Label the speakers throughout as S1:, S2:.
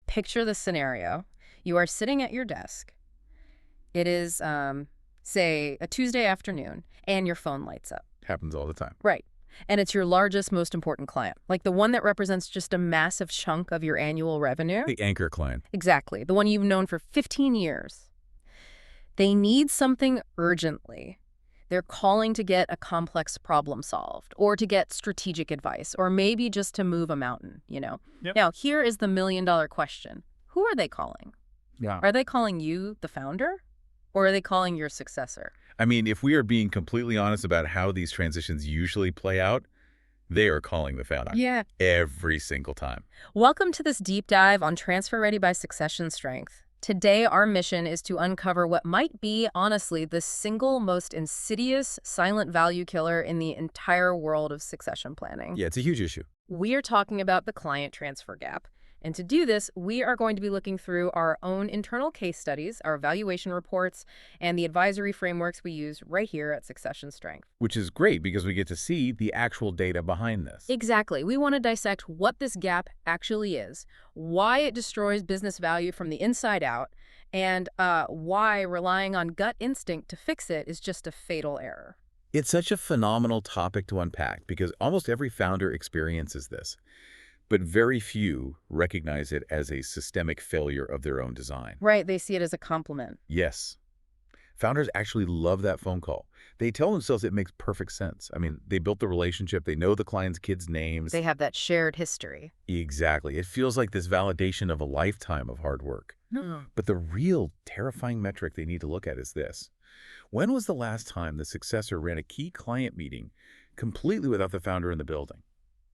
S1: picture the scenario. You are sitting at your desk. It is, say, a Tuesday afternoon, and your phone lights up.
S2: Happens all the time.
S1: Right. And it's your largest, most important client, like the one that represents just a massive chunk of your annual revenue.
S2: The anchor client.
S1: Exactly. The one you've known for 15 years. They need something urgently. They're calling to get a complex problem solved, or to get strategic advice, or maybe just to move a mountain, you know?
S2: Yep.
S1: Now, here is the million-dollar question. Who are they calling?
S2: Yeah.
S1: Are they calling you, the founder? Or are they calling your successor?
S2: I mean, if we are being completely honest about how these transitions usually play out, they are calling the founder.
S1: Yeah.
S2: Every single time.
S1: Welcome to this deep dive on Transferability by Succession Strength. Today, our mission is to uncover what might be, honestly, the single most insidious silent value killer in the entire world of succession planning.
S2: Yeah, it's a huge issue.
S1: We are talking about the client transfer gap. And to do this, we are going to be looking through our own internal case studies, our evaluation reports, and the advisory frameworks we use right here at Succession Strength.
S2: Which is great because we get to see the actual data behind this.
S1: Exactly. We want to dissect what this gap actually is, why it destroys business value from the inside out, and why relying on gut instinct to fix it is just a fatal error.
S2: It's such a phenomenal topic to unpack because almost every founder experiences this, but very few recognize it as a systemic failure of their own design.
S1: Right. They see it as a compliment.
S2: Yes. Founders actually love that phone call. They tell themselves it makes perfect sense. I mean, they built the relationship. They know the client's kids' names.
S1: They have that shared history.
S2: Exactly. It feels like this validation of a lifetime of hard work. But the real terrifying metric they need to look at is this. When was the last time the successor ran a key client meeting completely without the founder in the building?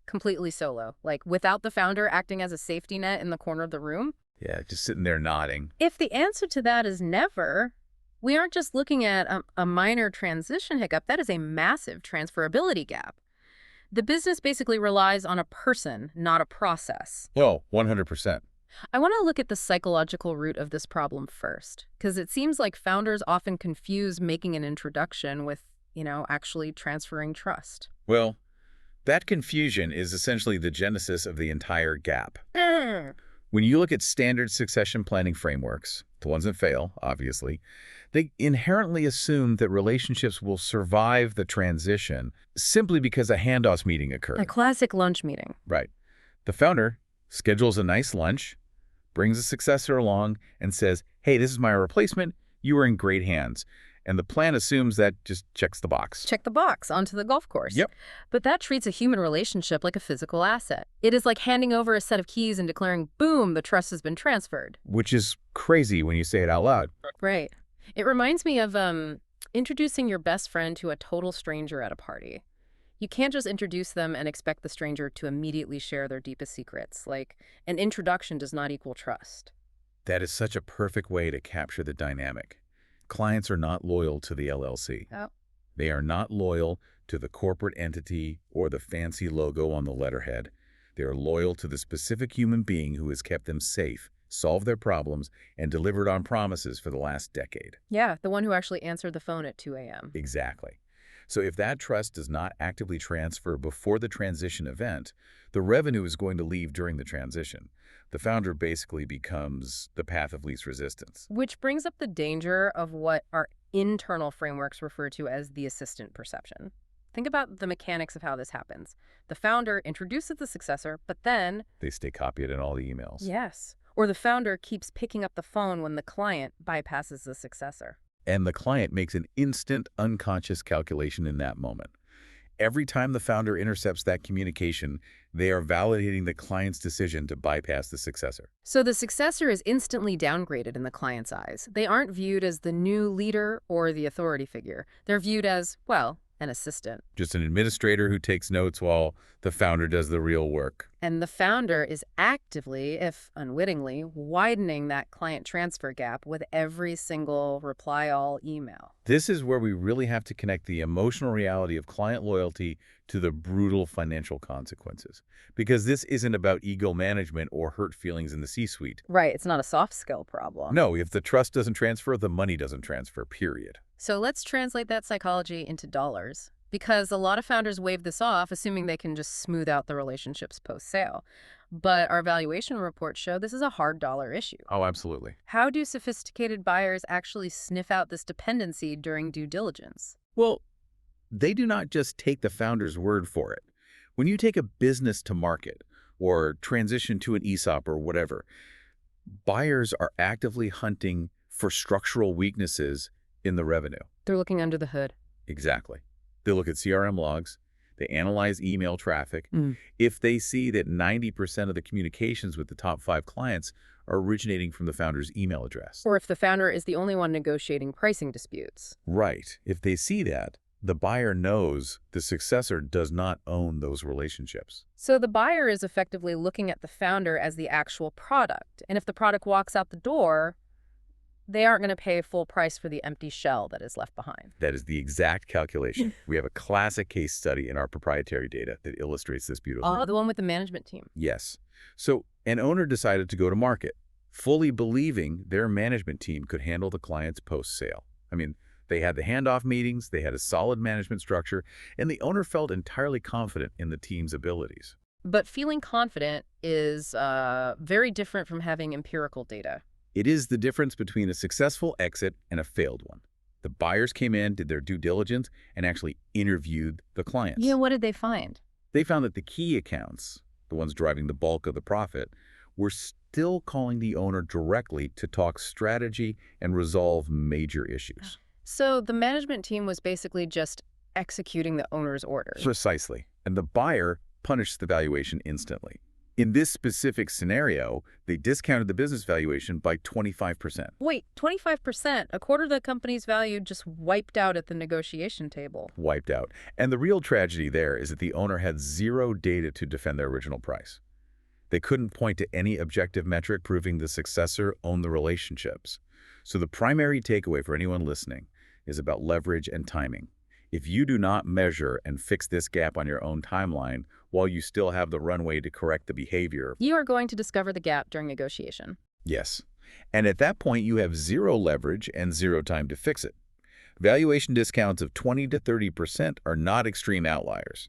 S1: Completely solo, like without the founder acting as a safety net in the corner of the room?
S2: Yeah, just sitting there nodding.
S1: If the answer to that is never, we aren't just looking at a minor transition hiccup. That is a massive transferability gap. The business basically relies on a person, not a process.
S2: Oh, 100%.
S1: I want to look at the psychological root of this problem first, because it seems like founders often confuse making an introduction with, actually transferring trust.
S2: Well, that confusion is essentially the genesis of the entire gap. When you look at standard succession planning frameworks, the ones that fail, obviously, they inherently assume that relationships will survive the transition simply because a handoff meeting occurred.
S1: A classic lunch meeting.
S2: Right. The founder schedules a nice lunch, brings a successor along, and says, hey, this is my replacement. You are in great hands. And the plan assumes that just checks the box.
S1: Check the box onto the golf course.
S2: Yep.
S1: But that treats a human relationship like a physical asset. It is like handing over a set of keys and declaring, boom, the trust has been transferred.
S2: Which is crazy when you say it out loud.
S1: Right. It reminds me of introducing your best friend to a total stranger at a party. You can't just introduce them and expect the stranger to immediately share their deepest secrets. Like, an introduction does not equal trust.
S2: That is such a perfect way to capture the dynamic. Clients are not loyal to the LLC.
S1: Oh.
S2: They are not loyal to the corporate entity or the fancy logo on the letterhead. They are loyal to the specific human being who has kept them safe, solved their problems, and delivered on promises for the last decade.
S1: Yeah, the one who actually answered the phone at 2 a.m.
S2: Exactly. So if that trust does not actively transfer before the transition event, the revenue is going to leave during the transition. The founder basically becomes the path of least resistance.
S1: Which brings up the danger of what our internal frameworks refer to as the assistant perception. Think about the mechanics of how this happens. The founder introduces the successor, but then
S2: They stay copied in all the emails.
S1: yes, or the founder keeps picking up the phone when the client bypasses the successor.
S2: And the client makes an instant unconscious calculation in that moment. Every time the founder intercepts that communication, they are validating the client's decision to bypass the successor.
S1: So the successor is instantly downgraded in the client's eyes. They aren't viewed as the new leader or the authority figure. They're viewed as, well, an assistant.
S2: Just an administrator who takes notes while the founder does the real work.
S1: And the founder is actively, if unwittingly, widening that client transfer gap with every single reply-all email.
S2: This is where we really have to connect the emotional reality of client loyalty to the brutal financial consequences. Because this isn't about ego management or hurt feelings in the C-suite.
S1: Right, it's not a soft skill problem.
S2: No, if the trust doesn't transfer, the money doesn't transfer, period.
S1: So let's translate that psychology into dollars. Because a lot of founders wave this off, assuming they can just smooth out the relationships post-sale. But our valuation reports show this is a hard dollar issue.
S2: Oh, absolutely.
S1: How do sophisticated buyers actually sniff out this dependency during due diligence?
S2: Well, they do not just take the founder's word for it. When you take a business to market or transition to an ESOP or whatever, buyers are actively hunting for structural weaknesses in the revenue.
S1: They're looking under the hood.
S2: Exactly. They look at CRM logs. They analyze email traffic.
S1: Mm.
S2: If they see that 90% of the communications with the top 5 clients are originating from the founder's email address.
S1: Or if the founder is the only one negotiating pricing disputes.
S2: Right. If they see that, the buyer knows the successor does not own those relationships.
S1: So the buyer is effectively looking at the founder as the actual product. And if the product walks out the door, they aren't going to pay full price for the empty shell that is left behind.
S2: That is the exact calculation. We have a classic case study in our proprietary data that illustrates this beautifully.
S1: Oh, the one with the management team.
S2: Yes. So an owner decided to go to market, fully believing their management team could handle the client's post-sale. I mean, they had the handoff meetings, they had a solid management structure, and the owner felt entirely confident in the team's abilities.
S1: But feeling confident is very different from having empirical data.
S2: It is the difference between a successful exit and a failed one. The buyers came in, did their due diligence, and actually interviewed the clients.
S1: Yeah, what did they find?
S2: They found that the key accounts, the ones driving the bulk of the profit, were still calling the owner directly to talk strategy and resolve major issues.
S1: So the management team was basically just executing the owner's orders.
S2: Precisely. And the buyer punished the valuation instantly. In this specific scenario, they discounted the business valuation by 25%.
S1: Wait, 25%? A quarter of the company's value just wiped out at the negotiation table.
S2: Wiped out. And the real tragedy there is that the owner had zero data to defend their original price. They couldn't point to any objective metric proving the successor owned the relationships. So the primary takeaway for anyone listening is about leverage and timing. If you do not measure and fix this gap on your own timeline while you still have the runway to correct the behavior,
S1: You are going to discover the gap during negotiation.
S2: yes. And at that point, you have zero leverage and zero time to fix it. Valuation discounts of 20 to 30% are not extreme outliers.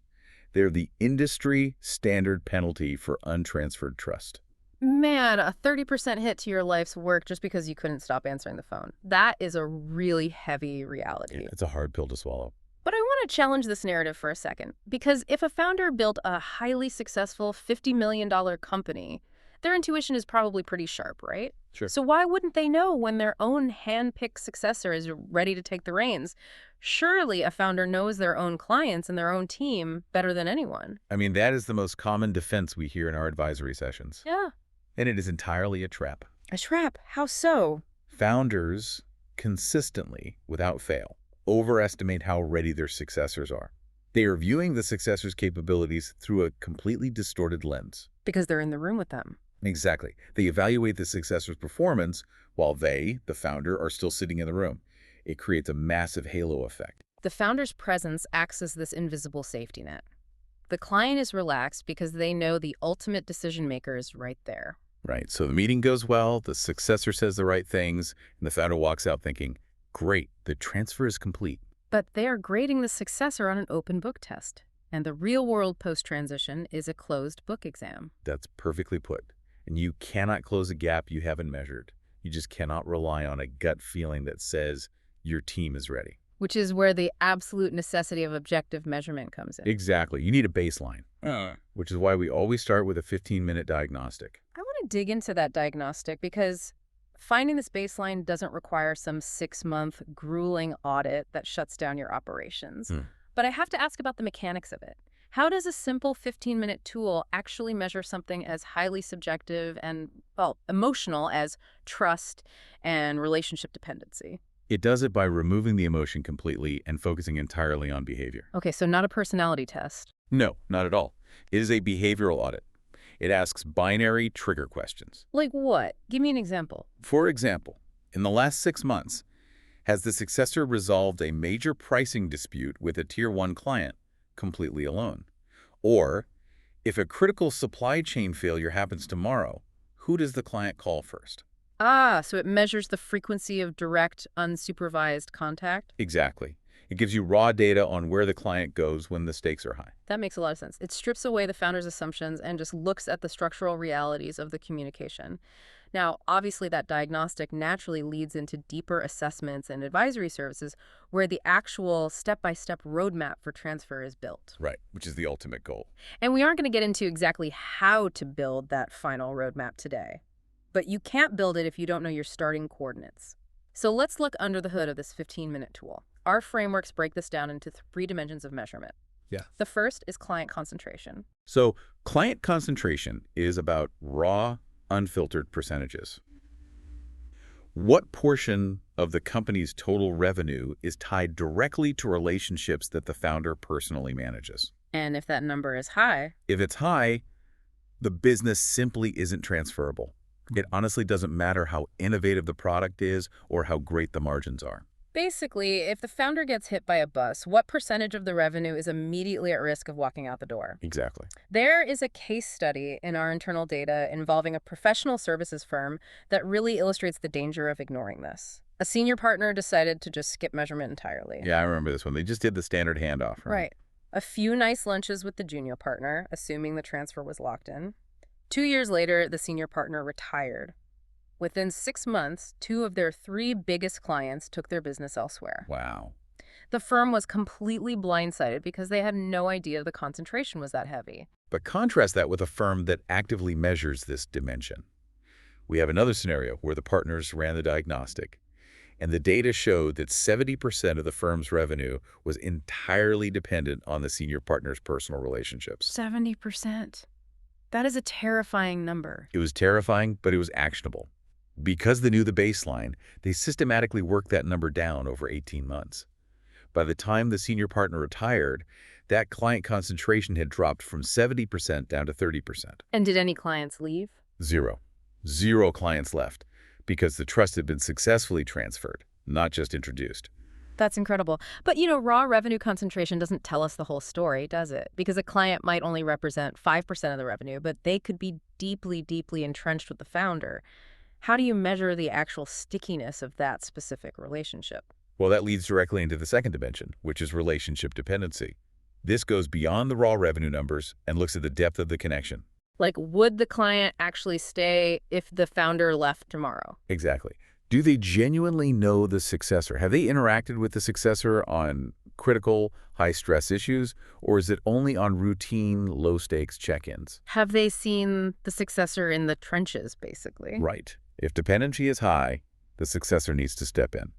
S2: They're the industry standard penalty for untransferred trust.
S1: Man, a 30% hit to your life's work just because you couldn't stop answering the phone. That is a really heavy reality.
S2: It's a hard pill to swallow.
S1: But I want to challenge this narrative for a second, because if a founder built a highly successful $50 million company, their intuition is probably pretty sharp, right?
S2: Sure.
S1: So why wouldn't they know when their own hand-picked successor is ready to take the reins? Surely a founder knows their own clients and their own team better than anyone.
S2: I mean, that is the most common defense we hear in our advisory sessions.
S1: Yeah.
S2: And it is entirely a trap.
S1: A trap? How so?
S2: Founders consistently, without fail, overestimate how ready their successors are. They are viewing the successor's capabilities through a completely distorted lens.
S1: Because they're in the room with them.
S2: Exactly. They evaluate the successor's performance while they, the founder, are still sitting in the room. It creates a massive halo effect.
S1: The founder's presence acts as this invisible safety net. The client is relaxed because they know the ultimate decision maker is right there.
S2: Right. So the meeting goes well, the successor says the right things, and the founder walks out thinking, great, the transfer is complete.
S1: But they are grading the successor on an open book test. And the real world post-transition is a closed book exam.
S2: That's perfectly put. And you cannot close a gap you haven't measured. You just cannot rely on a gut feeling that says your team is ready.
S1: Which is where the absolute necessity of objective measurement comes in.
S2: Exactly. You need a baseline, which is why we always start with a 15-minute diagnostic.
S1: I want to dig into that diagnostic because finding this baseline doesn't require some 6-month grueling audit that shuts down your operations. But I have to ask about the mechanics of it. How does a simple 15-minute tool actually measure something as highly subjective and, well, emotional as trust and relationship dependency?
S2: It does it by removing the emotion completely and focusing entirely on behavior.
S1: Okay, so not a personality test.
S2: No, not at all. It is a behavioral audit. It asks binary trigger questions.
S1: Like what? Give me an example.
S2: For example, in the last 6 months, has the successor resolved a major pricing dispute with a Tier 1 client completely alone? Or, if a critical supply chain failure happens tomorrow, who does the client call first?
S1: Ah, so it measures the frequency of direct, unsupervised contact?
S2: Exactly. It gives you raw data on where the client goes when the stakes are high.
S1: That makes a lot of sense. It strips away the founder's assumptions and just looks at the structural realities of the communication. Now, obviously, that diagnostic naturally leads into deeper assessments and advisory services where the actual step-by-step roadmap for transfer is built.
S2: Right, which is the ultimate goal.
S1: And we aren't going to get into exactly how to build that final roadmap today. But you can't build it if you don't know your starting coordinates. So let's look under the hood of this 15-minute tool. Our frameworks break this down into 3 dimensions of measurement.
S2: Yeah.
S1: The first is client concentration.
S2: So client concentration is about raw, unfiltered percentages. What portion of the company's total revenue is tied directly to relationships that the founder personally manages?
S1: And if that number is high,
S2: If it's high, the business simply isn't transferable. It honestly doesn't matter how innovative the product is or how great the margins are.
S1: basically, if the founder gets hit by a bus, what percentage of the revenue is immediately at risk of walking out the door?
S2: Exactly.
S1: There is a case study in our internal data involving a professional services firm that really illustrates the danger of ignoring this. A senior partner decided to just skip measurement entirely.
S2: Yeah, I remember this one. They just did the standard handoff, right?
S1: Right. A few nice lunches with the junior partner, assuming the transfer was locked in. 2 years later, the senior partner retired. Within 6 months, 2 of their 3 biggest clients took their business elsewhere.
S2: Wow.
S1: The firm was completely blindsided because they had no idea the concentration was that heavy.
S2: But contrast that with a firm that actively measures this dimension. We have another scenario where the partners ran the diagnostic, and the data showed that 70% of the firm's revenue was entirely dependent on the senior partner's personal relationships.
S1: 70%. That is a terrifying number.
S2: It was terrifying, but it was actionable. Because they knew the baseline, they systematically worked that number down over 18 months. By the time the senior partner retired, that client concentration had dropped from 70% down to 30%.
S1: And did any clients leave?
S2: Zero. Zero clients left because the trust had been successfully transferred, not just introduced.
S1: That's incredible. But, raw revenue concentration doesn't tell us the whole story, does it? Because a client might only represent 5% of the revenue, but they could be deeply, deeply entrenched with the founder. How do you measure the actual stickiness of that specific relationship?
S2: Well, that leads directly into the second dimension, which is relationship dependency. This goes beyond the raw revenue numbers and looks at the depth of the connection.
S1: Like, would the client actually stay if the founder left tomorrow?
S2: Exactly. Do they genuinely know the successor? Have they interacted with the successor on critical, high-stress issues, or is it only on routine, low-stakes check-ins?
S1: Have they seen the successor in the trenches, basically?
S2: Right. If dependency is high, the successor needs to step in.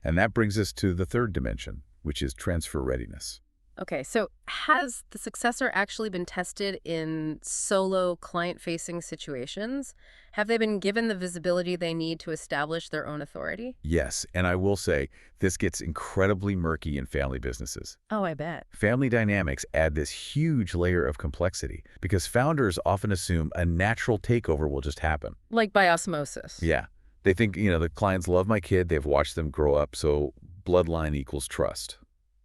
S2: And that brings us to the third dimension, which is transfer readiness.
S1: Okay, so has the successor actually been tested in solo client-facing situations? Have they been given the visibility they need to establish their own authority?
S2: Yes, and I will say, this gets incredibly murky in family businesses.
S1: Oh, I bet.
S2: Family dynamics add this huge layer of complexity because founders often assume a natural takeover will just happen.
S1: Like by osmosis.
S2: Yeah. They think, the clients love my kid, they've watched them grow up, so bloodline equals trust.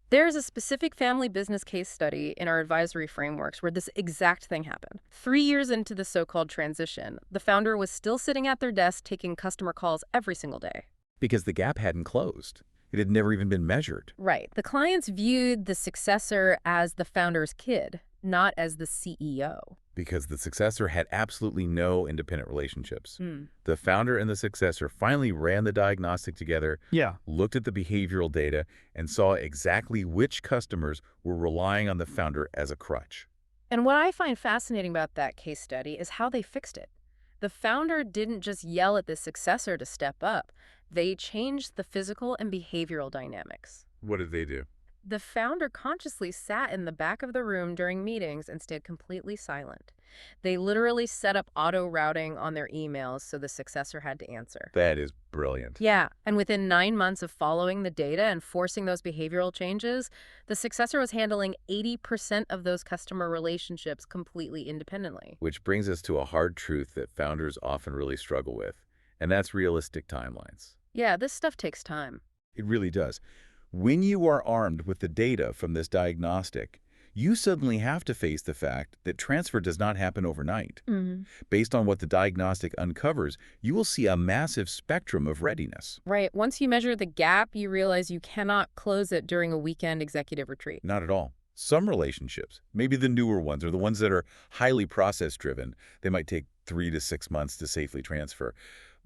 S1: There's a specific family business case study in our advisory frameworks where this exact thing happened. 3 years into the so-called transition, the founder was still sitting at their desk taking customer calls every single day.
S2: Because the gap hadn't closed. It had never even been measured.
S1: Right. The clients viewed the successor as the founder's kid, not as the CEO.
S2: Because the successor had absolutely no independent relationships.
S1: Hmm.
S2: The founder and the successor finally ran the diagnostic together, looked at the behavioral data, and saw exactly which customers were relying on the founder as a crutch.
S1: And what I find fascinating about that case study is how they fixed it. The founder didn't just yell at the successor to step up. They changed the physical and behavioral dynamics.
S2: What did they do?
S1: The founder consciously sat in the back of the room during meetings and stayed completely silent. They literally set up auto-routing on their emails so the successor had to answer.
S2: That is brilliant.
S1: Yeah, and within 9 months of following the data and forcing those behavioral changes, the successor was handling 80% of those customer relationships completely independently.
S2: Which brings us to a hard truth that founders often really struggle with, and that's realistic timelines.
S1: Yeah, this stuff takes time.
S2: It really does. When you are armed with the data from this diagnostic, you suddenly have to face the fact that transfer does not happen overnight.
S1: Hmm.
S2: Based on what the diagnostic uncovers, you will see a massive spectrum of readiness.
S1: Right. Once you measure the gap, you realize you cannot close it during a weekend executive retreat.
S2: Not at all. Some relationships, maybe the newer ones or the ones that are highly process-driven, they might take 3 to 6 months to safely transfer.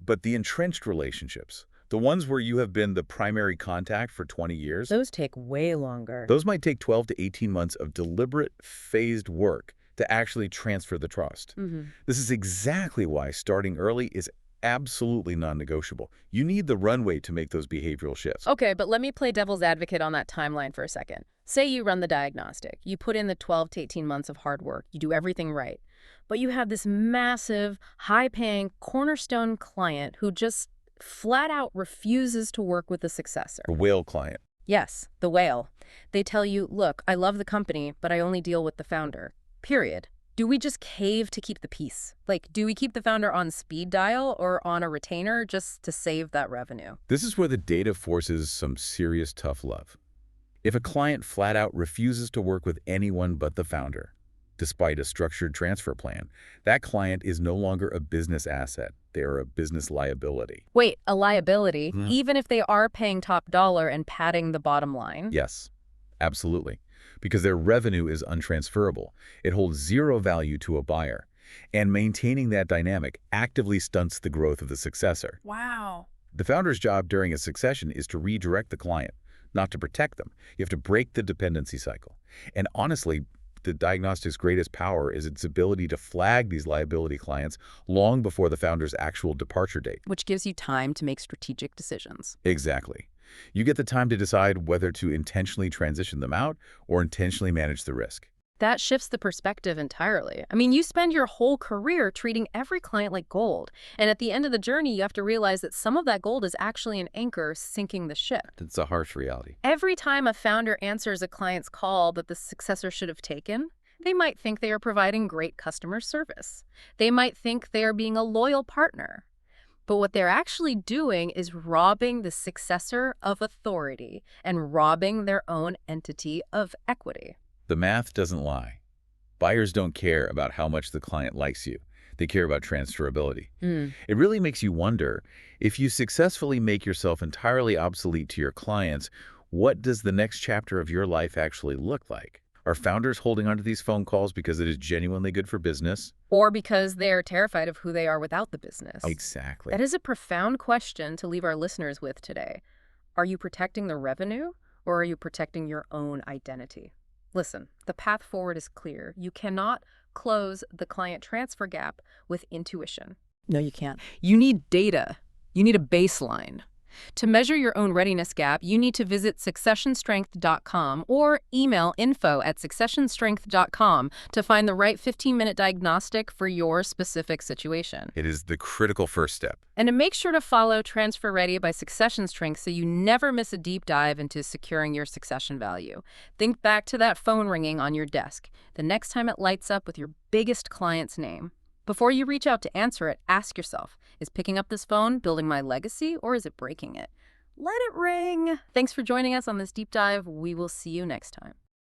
S2: But the entrenched relationships, the ones where you have been the primary contact for 20 years,
S1: Those take way longer.
S2: those might take 12 to 18 months of deliberate, phased work to actually transfer the trust.
S1: Hmm.
S2: This is exactly why starting early is absolutely non-negotiable. You need the runway to make those behavioral shifts.
S1: Okay, but let me play devil's advocate on that timeline for a second. Say you run the diagnostic. You put in the 12 to 18 months of hard work. You do everything right. But you have this massive, high-paying cornerstone client who just flat out refuses to work with the successor.
S2: A whale client.
S1: Yes, the whale. They tell you, look, I love the company, but I only deal with the founder. Period. Do we just cave to keep the peace? Like, do we keep the founder on speed dial or on a retainer just to save that revenue?
S2: This is where the data forces some serious tough love. If a client flat out refuses to work with anyone but the founder, despite a structured transfer plan, that client is no longer a business asset. They are a business liability.
S1: Wait, a liability,
S2: Mhm.
S1: even if they are paying top dollar and padding the bottom line?
S2: Yes, absolutely. Because their revenue is untransferable. It holds zero value to a buyer. And maintaining that dynamic actively stunts the growth of the successor.
S1: Wow.
S2: The founder's job during a succession is to redirect the client, not to protect them. You have to break the dependency cycle. And honestly, the diagnostic's greatest power is its ability to flag these liability clients long before the founder's actual departure date.
S1: Which gives you time to make strategic decisions.
S2: Exactly. You get the time to decide whether to intentionally transition them out or intentionally manage the risk.
S1: That shifts the perspective entirely. I mean, you spend your whole career treating every client like gold. And at the end of the journey, you have to realize that some of that gold is actually an anchor sinking the ship.
S2: That's a harsh reality.
S1: Every time a founder answers a client's call that the successor should have taken, they might think they are providing great customer service. They might think they are being a loyal partner. But what they're actually doing is robbing the successor of authority and robbing their own entity of equity.
S2: The math doesn't lie. Buyers don't care about how much the client likes you. They care about transferability. It really makes you wonder, if you successfully make yourself entirely obsolete to your clients, what does the next chapter of your life actually look like? Are founders holding onto these phone calls because it is genuinely good for business?
S1: Or because they're terrified of who they are without the business.
S2: Exactly.
S1: That is a profound question to leave our listeners with today. Are you protecting the revenue, or are you protecting your own identity? Listen, the path forward is clear. You cannot close the client transfer gap with intuition. No, you can't. You need data. You need a baseline. To measure your own readiness gap, you need to visit successionstrength.com or email info@successionstrength.com to find the right 15-minute diagnostic for your specific situation.
S2: It is the critical first step.
S1: And to make sure to follow Transfer Ready by Succession Strength so you never miss a deep dive into securing your succession value. Think back to that phone ringing on your desk, the next time it lights up with your biggest client's name. Before you reach out to answer it, ask yourself, is picking up this phone building my legacy or is it breaking it? Let it ring. Thanks for joining us on this deep dive. We will see you next time.